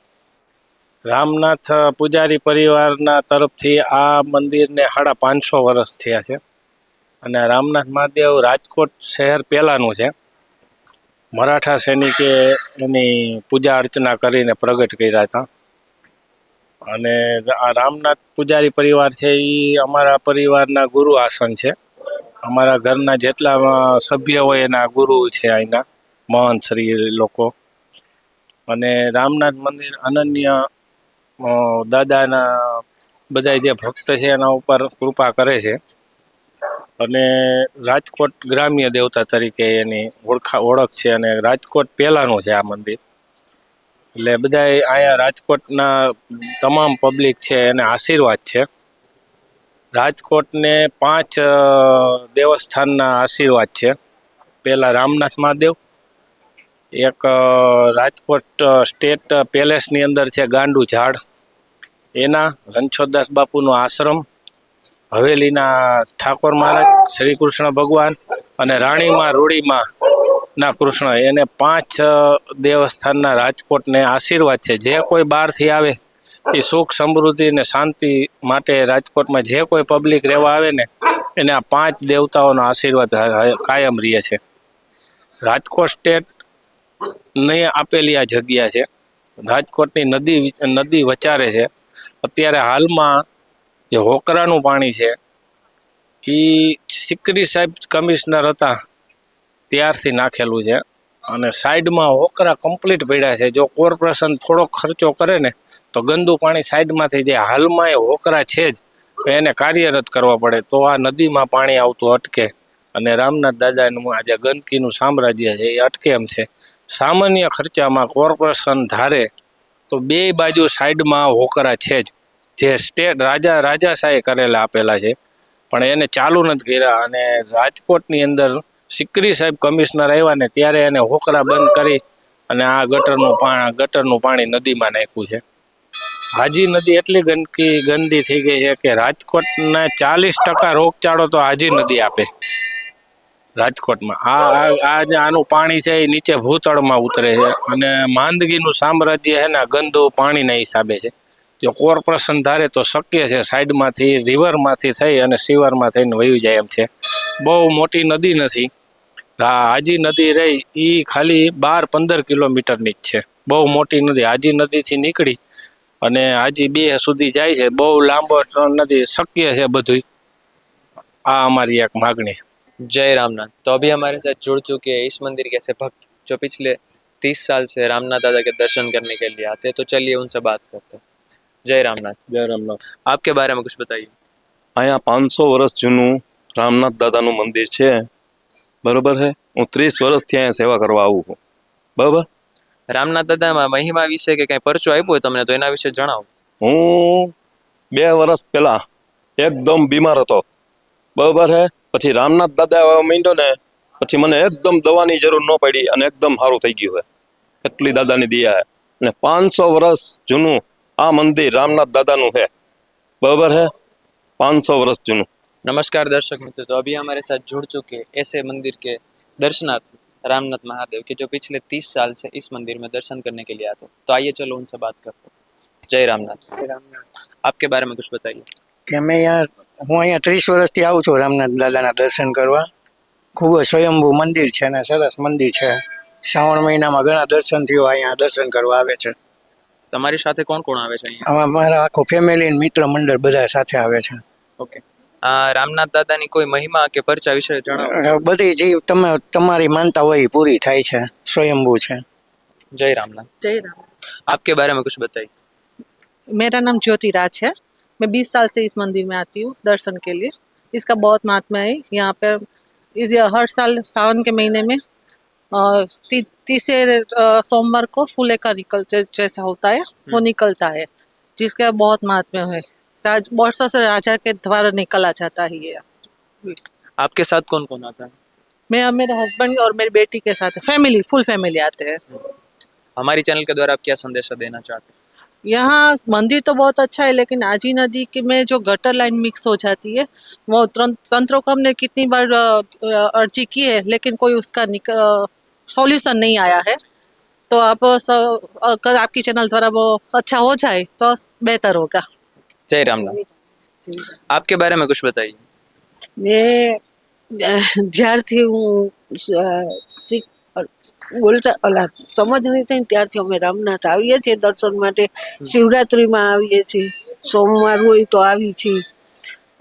રામનાથ પૂજારી પરિવારના તરફથી આ મંદિરને 550 વર્ષ થયા છે અને રામનાથ મહાદેવ રાજકોટ શહેર પહેલાંનું છે। મરાઠા સૈનિકે એની પૂજા અર્ચના કરીને પ્રગટ કર્યા હતા અને આ રામનાથ પૂજારી પરિવાર છે એ અમારા પરિવારના ગુરુ આસન છે। અમારા ઘરના જેટલા સભ્ય હોય એના ગુરુ છે અહીંના મહંત શ્રી લોકો। અને રામનાથ મંદિર અનન્ય દાદાના બધા જે ભક્ત છે એના ઉપર કૃપા કરે છે અને રાજકોટ ગ્રામ્ય દેવતા તરીકે એની ઓળખ છે અને રાજકોટ પહેલાંનું છે આ મંદિર। એટલે બધા અહીંયા રાજકોટના તમામ પબ્લિક છે એને આશીર્વાદ છે। રાજકોટને 5 દેવસ્થાનના આશીર્વાદ છે। પહેલાં રામનાથ મહાદેવ, એક રાજકોટ સ્ટેટ પેલેસની અંદર છે ગાંડુ ઝાડ એના, રણછોડદાસ બાપુનો આશ્રમ, હવેલીના ઠાકોર મહારાજ, શ્રી કૃષ્ણ ભગવાન અને રાણીમાં રૂડીમાં ના કૃષ્ણ, એને 5 દેવસ્થાનના રાજકોટને આશીર્વાદ છે। જે કોઈ બહારથી આવે એ સુખ સમૃદ્ધિ અને શાંતિ માટે રાજકોટમાં જે કોઈ પબ્લિક રહેવા આવે ને એને આ 5 દેવતાઓનો આશીર્વાદ કાયમ રહે છે। રાજકોટ સ્ટેટ ને આપેલી આ જગ્યા છે। રાજકોટની નદી વચારે છે। અત્યારે હાલમાં જે હોકરાનું પાણી છે એ સિકરી સાહેબ કમિશનર હતા ત્યારથી નાખેલું છે અને સાઈડમાં હોકરા કમ્પ્લીટ પડ્યા છે। જો કોર્પોરેશન થોડો ખર્ચો કરે ને તો ગંદુ પાણી સાઈડમાંથી જે હાલમાં એ હોકરા છે જ એને કાર્યરત કરવા પડે તો આ નદીમાં પાણી આવતું અટકે અને રામનાથ દાદાનું આ જે ગંદકીનું સામ્રાજ્ય છે એ અટકે એમ છે। સામાન્ય ખર્ચામાં કોર્પોરેશન ધારે તો 2 બાજુ સાઈડમાં હોકરા છે જ, જે સ્ટેટ રાજાશાહે કરેલા આપેલા છે પણ એને ચાલુ નથી કર્યા અને રાજકોટની અંદર સિકરી સાહેબ કમિશનર આવ્યા ને ત્યારે એને હોકરા બંધ કરી અને આ ગટરનું પાણી નદીમાં નાખ્યું છે। હાજી નદી એટલી ગંદી થઈ ગઈ છે કે રાજકોટના 40% રોગચાળો તો હાજી નદી આપે રાજકોટમાં। આનું પાણી છે એ નીચે ભૂતળમાં ઉતરે છે અને માંદગીનું સામ્રાજ્ય છે ને ગંદુ પાણીના હિસાબે છે। જો કોર્પોરેશન ધારે તો શક્ય છે સાઈડમાંથી રિવરમાંથી થઈ અને સિવરમાં થઈને વહી જાય એમ છે। બહુ મોટી નદી નથી। હાજી નદી રહી એ ખાલી 12-15 કિલોમીટરની જ છે, બહુ મોટી નથી। હાજી નદીથી નીકળી અને હાજી 2 સુધી જાય છે, બહુ લાંબો નથી, શક્ય છે બધું। આ અમારી એક માગણી। जय रामनाथ। तो अभी हमारे साथ जुड़ चुके हैं इस मंदिर के ऐसे भक्त जो पिछले 30 साल से रामनाथ दादा के दर्शन करने के लिए आते हैं। तो चलिए उनसे बात करते हैं। जय रामनाथ। જય રામનાથ। आपके बारे में कुछ बताइए। અહીંયા 500 વર્ષ જૂનું રામનાથ દાદાનું મંદિર છે, બરોબર છે। હું 30 વર્ષથી અહીંયા સેવા કરવા આવું છું, બરોબર। રામનાથ દાદામાં મહિમા વિશે કે કઈ પરચો આપ્યો હોય તમને તો એના વિશે જણાવો। હું 2 વર્ષ પહેલા એકદમ બીમાર હતો, બરોબર છે। પછી રામનાથ દાદા આવવા માંડ્યો ને પછી મને એકદમ દવાની જરૂર ન પડી અને એકદમ સારું થઈ ગયું છે। એટલી દાદાની દયા છે અને 500 વર્ષ જૂનું આ મંદિર રામનાથ દાદાનું છે, બરોબર છે। 500 વર્ષ જૂનું। नमस्कार दर्शक मित्रों। तो अभी हमारे साथ जुड़ चुके ऐसे मंदिर के दर्शनार्थी रामनाथ महादेव के जो पिछले 30 साल से इस मंदिर में दर्शन करने के लिए आते हैं। तो आइए चलो उनसे बात करते हैं। जय रामनाथ। आपके बारे में कुछ बताइए। કે અમે હું અહીંયા 30 વર્ષથી આવું છું રામનાથ દાદાના દર્શન કરવા। ખૂબ જ સ્વયંભૂ મંદિર છે અને સરસ મંદિર છે। શ્રાવણ મહિનામાં ઘણા દર્શનથીઓ અહીંયા દર્શન કરવા આવે છે। તમારી સાથે કોણ કોણ આવે છે અહીંયા? આમાં મારા આખું ફેમિલી મિત્ર મંડળ બધા સાથે આવે છે। ઓકે। રામનાથ દાદાની કોઈ મહિમા કે પરચા વિશે જણાવો। બધી જે તમારી માનતા હોય એ પૂરી થાય છે, સ્વયંભૂ છે। जय रामनाथ। जय राम। आपके बारे में कुछ बताइए। मेरा नाम ज्योति राज है। मैं 20 साल से इस मंदिर में आती हूँ दर्शन के लिए। इसका बहुत महात्मा है। यहाँ पर हर साल सावन के महीने में तीसरे सोमवार को फूले का जैसा होता है वो निकलता है, जिसका बहुत महात्म्य है। वर्षों से राजा के द्वारा निकला जाता है ये। आपके साथ कौन कौन आता है? मैं मेरे हस्बैंड और मेरी बेटी के साथ फैमिली फुल फैमिली आते हैं। हमारी चैनल के द्वारा आप क्या संदेशा देना चाहते हैं? यहाँ मंदिर तो बहुत अच्छा है, लेकिन आजी नदी के में जो गटर लाइन मिक्स हो जाती है, वो तंत्रों को हमने कितनी बार अर्जी की है, लेकिन कोई उसका सॉल्यूशन नहीं आया है। तो आप अगर आपकी चैनल द्वारा वो अच्छा हो जाए तो बेहतर होगा। जय रामनाथ। आपके बारे में कुछ बताइए। મેં જ્યારથી હું બોલતા ઓલા સમજ નહીં થઈ ને ત્યારથી અમે રામનાથ આવીએ છીએ દર્શન માટે. શિવરાત્રિમાં આવીએ છીએ, સોમવાર હોય તો આવી છીએ.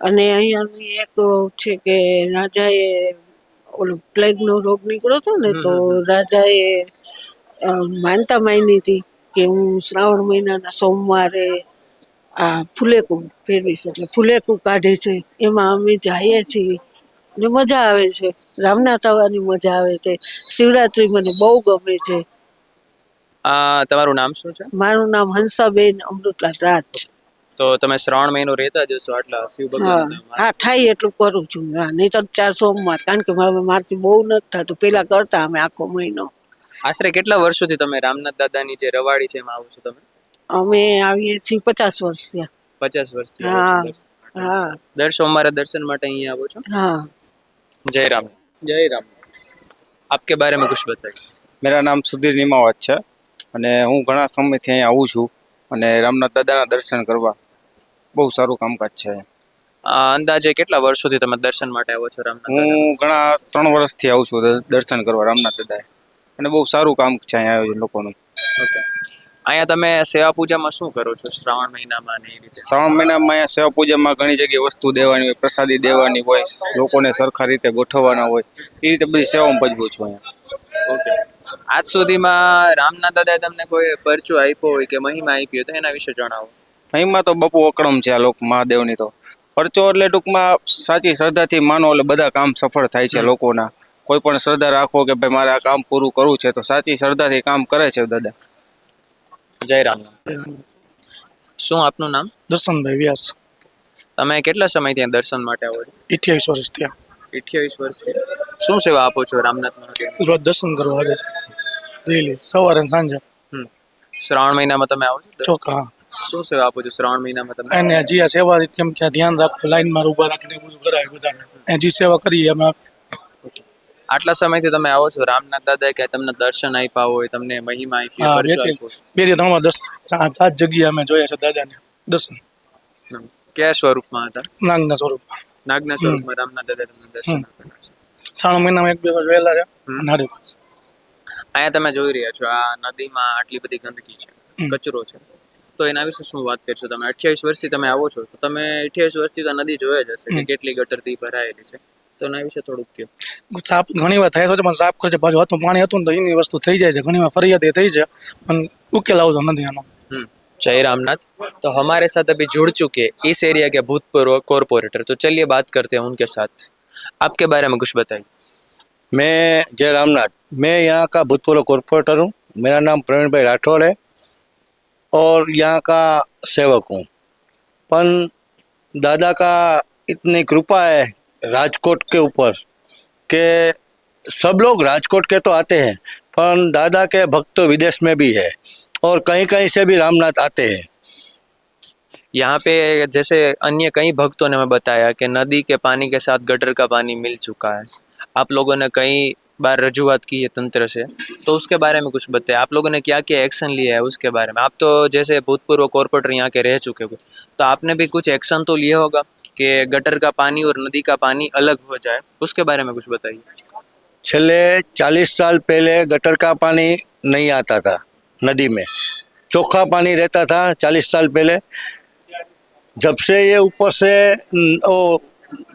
અને અહીંયાની એક છે કે રાજાએ ઓલો પ્લેગનો રોગ નીકળ્યો હતો ને, તો રાજાએ માનતા માની હતી કે હું શ્રાવણ મહિનાના સોમવારે આ ફુલેકું ફેરવીશ, એટલે ફુલેકું કાઢે છે એમાં અમે જઈએ છીએ ને મજા આવે છે. રામનાથ આવવાની મજા આવે છે. શિવરાત્રિ મને બહુ ગમે છે. તમારું નામ શું છે? મારું નામ હંસાબેન અમૃતલાલ રાજ. તો તમે શ્રાવણ મહિનો રહેતા જશો આટલા શિવ હા ભગવાન? હા, થાય એટલું કરું છું. હા, નહીં તો 4 સોમવાર, કારણ કે મારથી બહુ નથી થતું. પેલા કરતા અમે આખો મહિનો. આશરે કેટલા વર્ષોથી તમે રામનાથ દાદાની જે રવાડી છે એમાં આવો છો તમે? અમે આવીએ છીએ 50 વર્ષ થયા. 50 વર્ષથી હા આવો છો દર્શન માટે? હા દર સોમવારે દર્શન માટે અહીંયા આવો છો? હા. जय राम। जय राम। आपके बारे में कुछ बताइए। मेरा नाम सुधीर निमावत है અને હું ઘણા સમયથી અહીં આવું છું અને રામનાથ દાદાના દર્શન કરવા. બહુ સારું કામકાજ છે. અંદાજે કેટલા વર્ષોથી તમે દર્શન માટે આવો છો રામનાથ હું દાદાના? ઘણા 3 વર્ષથી આવું છું દર્શન કરવા રામનાથ દાદાએ, અને બહુ સારું કામ છે અહીંયા આયોજન લોકોનું. ઓકે, અહીંયા તમે સેવા પૂજામાં શું કરો છો શ્રાવણ મહિનામાં ને એ રીતે? શ્રાવણ મહિનામાં અહીંયા સેવા પૂજામાં ઘણી જગ્યાએ વસ્તુ દેવાની હોય, પ્રસાદી દેવાની હોય, લોકોને સરખા રીતે ગોઠવવાના હોય, એ રીતે બધી સેવામાં ભજવું છું અહીંયા. ઓકે, આજ સુધીમાં રામનાથ દાદાએ તમને કોઈ પરચો આપ્યો હોય કે મહિમા આપી હોય તો એના વિશે જણાવો. અહીંમાં તો બપુ અકળમ છે આ લોક મહાદેવની. તો પરચો એટલે ટૂંકમાં સાચી શ્રદ્ધાથી માનો એટલે બધા કામ સફળ થાય છે લોકોના. કોઈ પણ શ્રદ્ધા રાખો કે ભાઈ મારે આ કામ પૂરું કરવું છે, તો સાચી શ્રદ્ધાથી કામ કરે છે દાદા. જય રામ। શું આપનું નામ? દર્શનભાઈ વ્યાસ. તમે કેટલા સમયથી અહીંયા દર્શન માટે આવો છો? 28 વર્ષ થયા. 28 વર્ષથી શું સેવા આપો છો રામનાથ મહાદેવ? રોજ દર્શન કરવા આવે છે ડેલી, સવારે અને સાંજે. શ્રાવણ મહિનામાં તમે આવો છો? ચોખ્ખા. શું સેવા આપો છો શ્રાવણ મહિનામાં તમે? અને હજી આ સેવા કેમ કે ધ્યાન રાખો, લાઈનમાં ઊભા રાખીને બધું કરાય બધાને. હજી સેવા કરીએ અમે. આટલા સમયથી તમે આવો છો, રામનાથ દાદાએ કે તમને દર્શન આપ્યા હોય, તમને મહિમા આપી હોય, પરચો આપ્યો હોય? બે ત્રણ દર્શન, 7 જગ્યાએ અમે જોયા છે દાદાને દર્શન. કયા સ્વરૂપમાં હતા? નાગના સ્વરૂપમાં. નાગના સ્વરૂપમાં રામનાથ દાદાએ તમને દર્શન આપેલા છે. શ્રાવણ મહિનામાં 1-2 વાર જોયેલા છે. અહીંયા તમે જોઈ રહ્યા છો આ નદીમાં આટલી બધી ગંદકી છે, કચરો છે, તો એના વિશે શું વાત કરશો તમે? 28 વર્ષથી તમે આવો છો, તો તમે 28 વર્ષથી તો નદી જોયા જ હશે કે કેટલી ગટરથી ભરાયેલી છે, તો એના વિશે થોડુંક કહો. સાફ ઘણી વાર થાય છે પણ સાફ કરે છે. પાછું હતું પાણી હતું ને તો એની વસ્તુ થઈ જાય છે. ઘણી વાર ફરિયાદ એ થઈ છે પણ ઉકેલ આવતો નથી આનો. जय रामनाथ। तो हमारे साथ अभी जुड़ चुके इस एरिया के भूतपूर्व कॉरपोरेटर, तो चलिए बात करते हैं उनके साथ। आपके बारे में कुछ बताइए। मैं जय रामनाथ, मैं यहाँ का भूतपूर्व कॉरपोरेटर हूँ। मेरा नाम प्रवीण भाई राठौड़ है और यहाँ का सेवक हूँ। पर दादा का इतनी कृपा है राजकोट के ऊपर कि सब लोग राजकोट के तो आते हैं, पर दादा के भक्त तो विदेश में भी है और कहीं कहीं से भी रामनाथ आते हैं। यहाँ पे जैसे अन्य कई भक्तों ने हमें बताया कि नदी के पानी के साथ गटर का पानी मिल चुका है। आप लोगों ने कई बार रजूआत की है तंत्र से, तो उसके बारे में कुछ बताया। आप लोगों ने क्या क्या एक्शन लिया है उसके बारे में? आप तो जैसे भूतपूर्व कॉरपोरेटर यहाँ के रह चुके हो, तो आपने भी कुछ एक्शन तो लिया होगा कि गटर का पानी और नदी का पानी अलग हो जाए, उसके बारे में कुछ बताइए। छले 40 साल पहले गटर का पानी नहीं आता था नदी में, चोखा पानी रहता था 40 साल पहले। जब से ये ऊपर से वो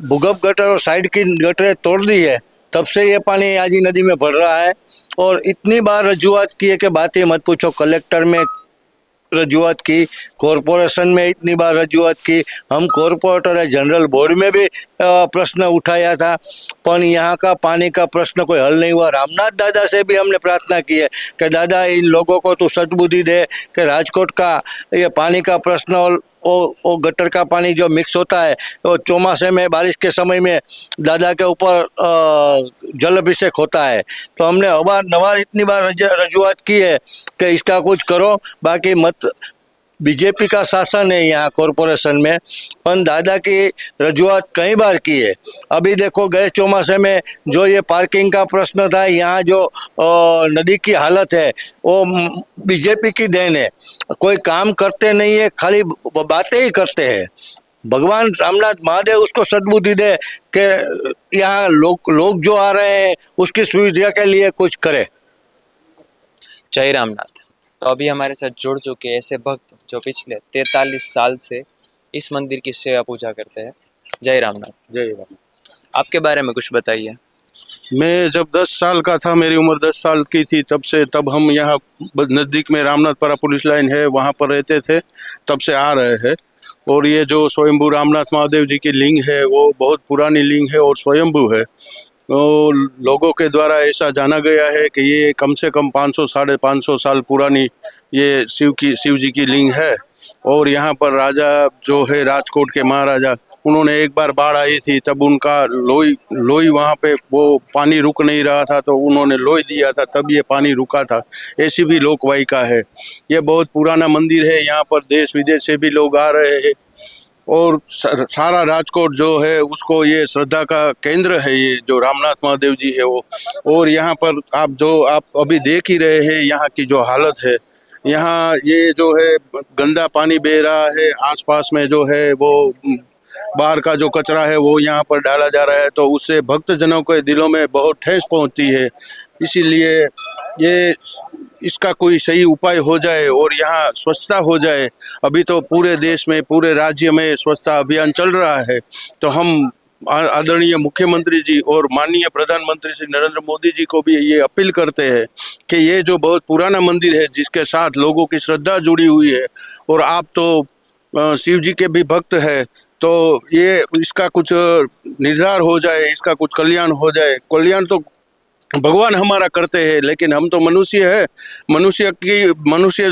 भूगर्भ गटर और साइड की गटरें तोड़ दी है, तब से ये पानी आजी नदी में भर रहा है। और इतनी बार रजूआत की है कि बात ही मत पूछो। कलेक्टर में रजूआत की, कॉरपोरेशन में इतनी बार रजूआत की, हम कॉरपोरेटर है जनरल बोर्ड में भी प्रश्न उठाया था, पर यहाँ का पानी का प्रश्न कोई हल नहीं हुआ। रामनाथ दादा से भी हमने प्रार्थना की है कि दादा इन लोगों को तू सद्बुद्धि दे कि राजकोट का ये पानी का प्रश्न और वो गटर का पानी जो मिक्स होता है वो चौमासे में बारिश के समय में दादा के ऊपर जल अभिषेक होता है। तो हमने अवारनवार इतनी बार रजूआत की है कि इसका कुछ करो, बाकी मत बीजेपी का शासन है यहाँ कॉरपोरेशन में, पर दादा की रजूआत कई बार की है। अभी देखो गए चौमासे में जो ये पार्किंग का प्रश्न था, यहाँ जो नदी की हालत है वो बीजेपी की देन है। कोई काम करते नहीं है, खाली बातें ही करते हैं। भगवान रामनाथ महादेव उसको सद्बुद्धि दे कि यहाँ लोग जो आ रहे हैं उसकी सुविधा के लिए कुछ करे। जय रामनाथ। तो अभी हमारे साथ जुड़ चुके हैं ऐसे भक्त जो पिछले 43 साल से इस मंदिर की सेवा पूजा करते हैं। जय रामनाथ। जय राम। आपके बारे में कुछ बताइए। मैं जब 10 साल का था, मेरी उम्र 10 साल की थी, तब हम यहाँ नज़दीक में रामनाथपुरा पुलिस लाइन है वहाँ पर रहते थे, तब से आ रहे हैं। और ये जो स्वयंभू रामनाथ महादेव जी की लिंग है वो बहुत पुरानी लिंग है और स्वयंभू है। तो लोगों के द्वारा ऐसा जाना गया है कि ये कम से कम 500 साढ़े 500 साल पुरानी ये शिव जी की लिंग है। और यहाँ पर राजा जो है राजकोट के महाराजा, उन्होंने एक बार बाढ़ आई थी, तब उनका लोई वहाँ पे वो पानी रुक नहीं रहा था, तो उन्होंने लोई दिया था, तब ये पानी रुका था। ऐसी भी लोकवायिका है। ये बहुत पुराना मंदिर है, यहाँ पर देश विदेश से भी लोग आ रहे हैं और सारा राजकोट जो है उसको ये श्रद्धा का केंद्र है, ये जो रामनाथ महादेव जी है वो। और यहाँ पर आप अभी देख ही रहे हैं यहाँ की जो हालत है। यहाँ ये जो है गंदा पानी बह रहा है, आसपास में जो है वो बाहर का जो कचरा है वो यहाँ पर डाला जा रहा है, तो उससे भक्तजनों के दिलों में बहुत ठेस पहुँचती है। इसीलिए ये इसका कोई सही उपाय हो जाए और यहाँ स्वच्छता हो जाए। अभी तो पूरे देश में, पूरे राज्य में स्वच्छता अभियान चल रहा है, तो हम आदरणीय मुख्यमंत्री जी और माननीय प्रधानमंत्री श्री नरेंद्र मोदी जी को भी ये अपील करते हैं कि ये जो बहुत पुराना मंदिर है जिसके साथ लोगों की श्रद्धा जुड़ी हुई है, और आप तो शिव जी के भी भक्त है, तो ये इसका कुछ निर्धार हो जाए, इसका कुछ कल्याण हो जाए। कल्याण तो भगवान हमारा करते हैं, लेकिन हम तो मनुष्य है। मनुष्य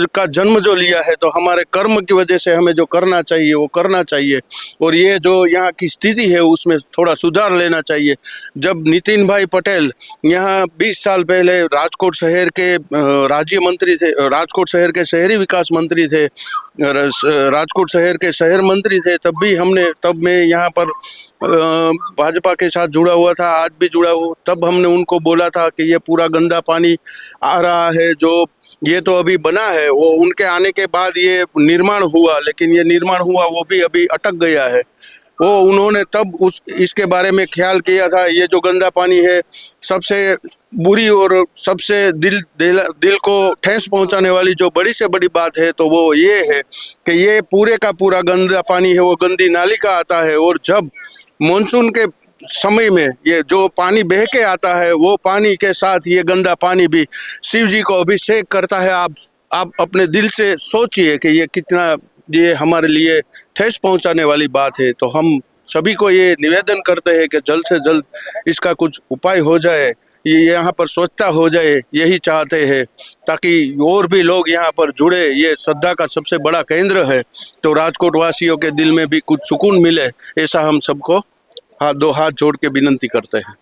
का जन्म जो लिया है, तो हमारे कर्म की वजह से हमें जो करना चाहिए वो करना चाहिए। और ये जो यहाँ की स्थिति है उसमें थोड़ा सुधार लेना चाहिए। जब नितिन भाई पटेल यहाँ 20 साल पहले राजकोट शहर के राज्य मंत्री थे, राजकोट शहर के शहरी विकास मंत्री थे, राजकोट शहर के शहर मंत्री थे, तब मैं यहाँ पर भाजपा के साथ जुड़ा हुआ था, आज भी जुड़ा हुआ। तब हमने उनको बोला था कि ये पूरा गंदा पानी आ रहा है, जो ये तो अभी बना है, वो उनके आने के बाद ये निर्माण हुआ, लेकिन ये निर्माण हुआ वो भी अभी अटक गया है। वो उन्होंने तब इसके बारे में ख्याल किया था। ये जो गंदा पानी है, सबसे बुरी और सबसे दिल को ठेस पहुंचाने वाली जो बड़ी से बड़ी बात है, तो वो ये है कि ये पूरे का पूरा गंदा पानी है वो गंदी नाली का आता है। और जब मानसून के समय में ये जो पानी बह के आता है, वो पानी के साथ ये गंदा पानी भी शिव जी को अभिषेक करता है। आप अपने दिल से सोचिए कि ये कितना ये हमारे लिए ठेस पहुंचाने वाली बात है। तो हम सभी को ये निवेदन करते हैं कि जल्द से जल्द इसका कुछ उपाय हो जाए, ये यहाँ पर स्वच्छता हो जाए, यही चाहते हैं, ताकि और भी लोग यहाँ पर जुड़े। ये श्रद्धा का सबसे बड़ा केंद्र है, तो राजकोट वासियों के दिल में भी कुछ सुकून मिले, ऐसा हम सबको दो हाथ जोड़ के विनंती करते हैं।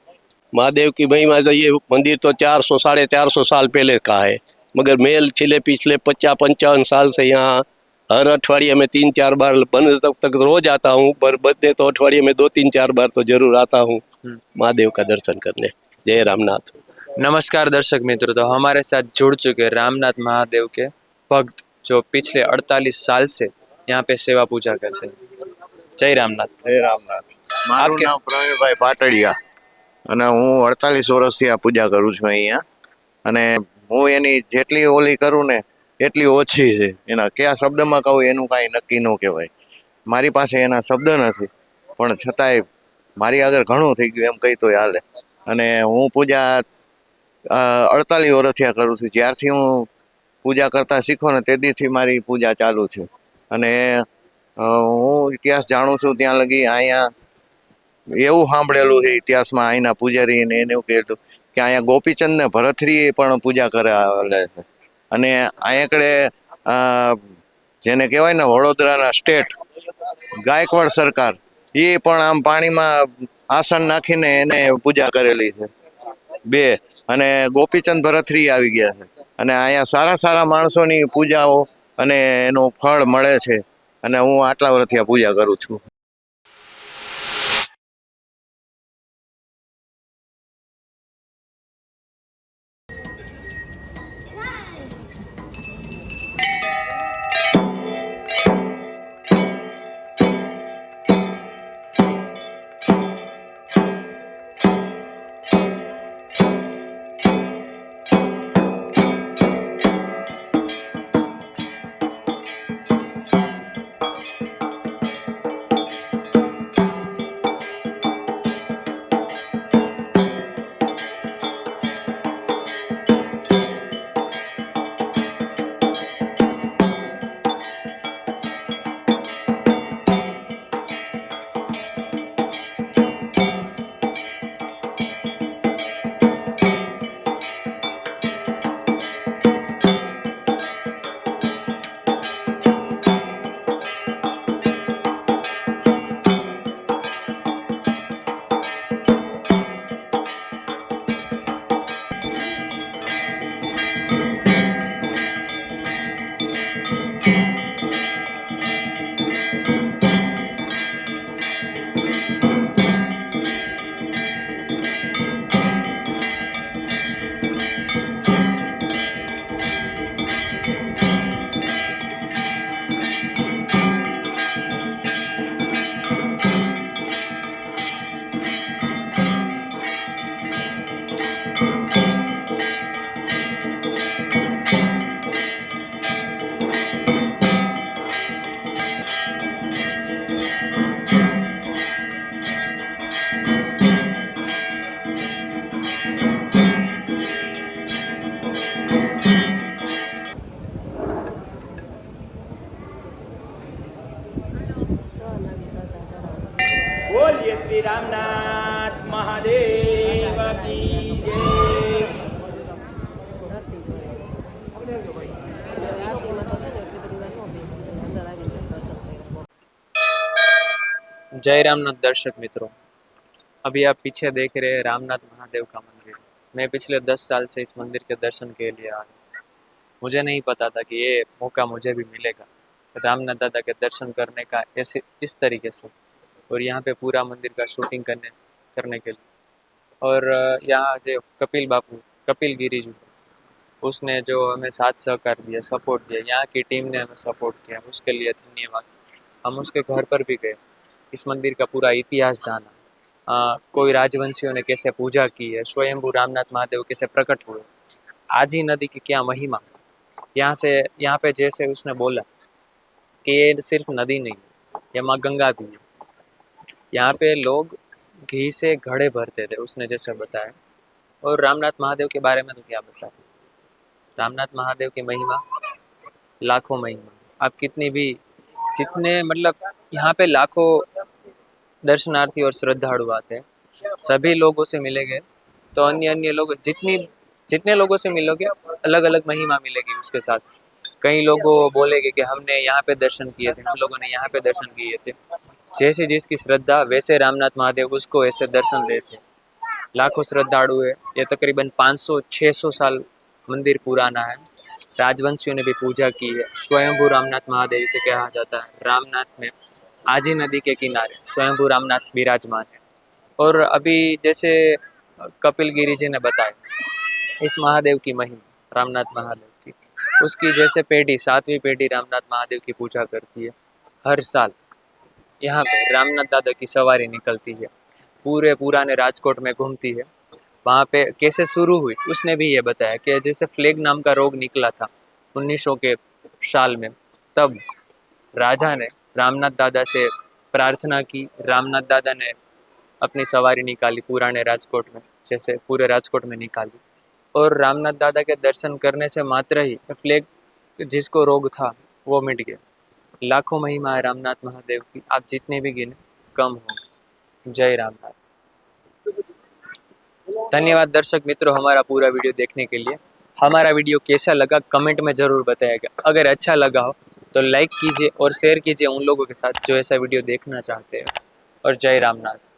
महादेव की महिमा जो ये मंदिर तो 400 साढ़े 400 साल पहले का है, मगर मेल पिछले 50-55 साल से यहाँ हर अठवाडिये में 3-4 बार बंद तक रोज आता हूँ, पर बदले तो अठवाडिये में 2-3-4 बार तो जरूर आता हूँ महादेव का दर्शन करने। जय रामनाथ। नमस्कार दर्शक मित्रों, तो हमारे साथ जुड़ चुके रामनाथ महादेव के भक्त जो पिछले 48 साल से यहाँ पे सेवा पूजा करते हैं। जय रामनाथ। જય રામનાથ। મારું નામ પ્રવીણભાઈ પાટડિયા અને હું 48 વર્ષથી આ પૂજા કરું છું અહીંયા, અને હું એની જેટલી ઓલી કરું ને એટલી ઓછી છે। એના કયા શબ્દમાં કહું એનું કાંઈ નક્કી ન કહેવાય। મારી પાસે એના શબ્દ નથી, પણ છતાંય મારી આગળ ઘણું થઈ ગયું એમ કહી તોય હાલે। અને હું પૂજા 48 વર્ષથી કરું છું। જ્યારથી હું પૂજા કરતા શીખો ને તે દીથી મારી પૂજા ચાલુ છે। અને હું ઇતિહાસ જાણું છું ત્યાં લગી અહીંયા એવું સાંભળેલું છે ઇતિહાસમાં, અહીંના પૂજારીને એને એવું કહેલું કે અહીંયા ગોપીચંદ ને ભરથરીએ પણ પૂજા કરે છે। અને અહીંયા કડે જેને કહેવાય ને વડોદરાના સ્ટેટ ગાયકવાડ સરકાર, એ પણ આમ પાણીમાં આસન નાખીને એને પૂજા કરેલી છે 2, અને ગોપીચંદ ભરથરી આવી ગયા છે, અને અહીંયા સારા સારા માણસોની પૂજાઓ અને એનું ફળ મળે છે, અને હું આટલા વર્ષથી આ પૂજા કરું છું. बोलिए श्री रामनाथ महादेव की जय। जय रामनाथ दर्शक मित्रों, अभी आप पीछे देख रहे हैं रामनाथ महादेव का मंदिर। मैं पिछले 10 साल से इस मंदिर के दर्शन के लिए आया। मुझे नहीं पता था कि ये मौका मुझे भी मिलेगा रामनाथ दादा के दर्शन करने का ऐसे इस तरीके से, और यहाँ पे पूरा मंदिर का शूटिंग करने के लिए। और यहाँ जो कपिल गिरी जी, उसने जो हमें साथ सहकार दिया, सपोर्ट दिया, यहाँ की टीम ने हमें सपोर्ट किया, उसके लिए धन्यवाद। हम उसके घर पर भी गए, इस मंदिर का पूरा इतिहास जाना, कोई राजवंशियों ने कैसे पूजा की है, स्वयंभू रामनाथ महादेव कैसे प्रकट हुए, आजी नदी की क्या महिमा। यहाँ पे जैसे उसने बोला कि ये सिर्फ नदी नहीं, ये माँ गंगा भी है। यहाँ पे लोग घी से घड़े भरते थे, उसने जैसे बताया। और रामनाथ महादेव के बारे में तो क्या बताया, रामनाथ महादेव की महिमा लाखों महिमा। आप जितने मतलब यहाँ पे लाखों दर्शनार्थी और श्रद्धालु आते हैं, सभी लोगों से मिलेंगे तो अन्य लोग जितने लोगों से मिलोगे अलग अलग महिमा मिलेगी उसके साथ। कई लोगों बोलेंगे कि हमने यहाँ पे दर्शन किए थे, हम लोगों ने यहाँ पे दर्शन किए थे। जैसे जिसकी श्रद्धा वैसे रामनाथ महादेव उसको ऐसे दर्शन देते। लाखों श्रद्धालु है, ये तकरीबन 500-600 साल मंदिर पुराना है। राजवंशियों ने भी पूजा की है। स्वयंभू रामनाथ महादेव से कहा जाता है। रामनाथ में आजी नदी के किनारे स्वयंभू रामनाथ विराजमान है। और अभी जैसे कपिल गिरी जी ने बताया इस महादेव की महिमा, रामनाथ महादेव की, उसकी जैसे पीढ़ी 7वीं पीढ़ी रामनाथ महादेव की पूजा करती है। हर साल यहाँ पे रामनाथ दादा की सवारी निकलती है, पूरे पुराने राजकोट में घूमती है। वहाँ पे कैसे शुरू हुई उसने भी ये बताया कि जैसे फ्लेग नाम का रोग निकला था 1900 के साल में, तब राजा ने रामनाथ दादा से प्रार्थना की। रामनाथ दादा ने अपनी सवारी निकाली पुराने राजकोट में, जैसे पूरे राजकोट में निकाली। और रामनाथ दादा के दर्शन करने से मात्र ही फ्लेग जिसको रोग था वो मिट गया। लाखों महिमा है रामनाथ महादेव की, आप जितने भी गिने कम हो। जय रामनाथ। धन्यवाद दर्शक मित्रों हमारा पूरा वीडियो देखने के लिए। हमारा वीडियो कैसा लगा कमेंट में ज़रूर बताइएगा। अगर अच्छा लगा हो तो लाइक कीजिए और शेयर कीजिए उन लोगों के साथ जो ऐसा वीडियो देखना चाहते हैं। और जय रामनाथ।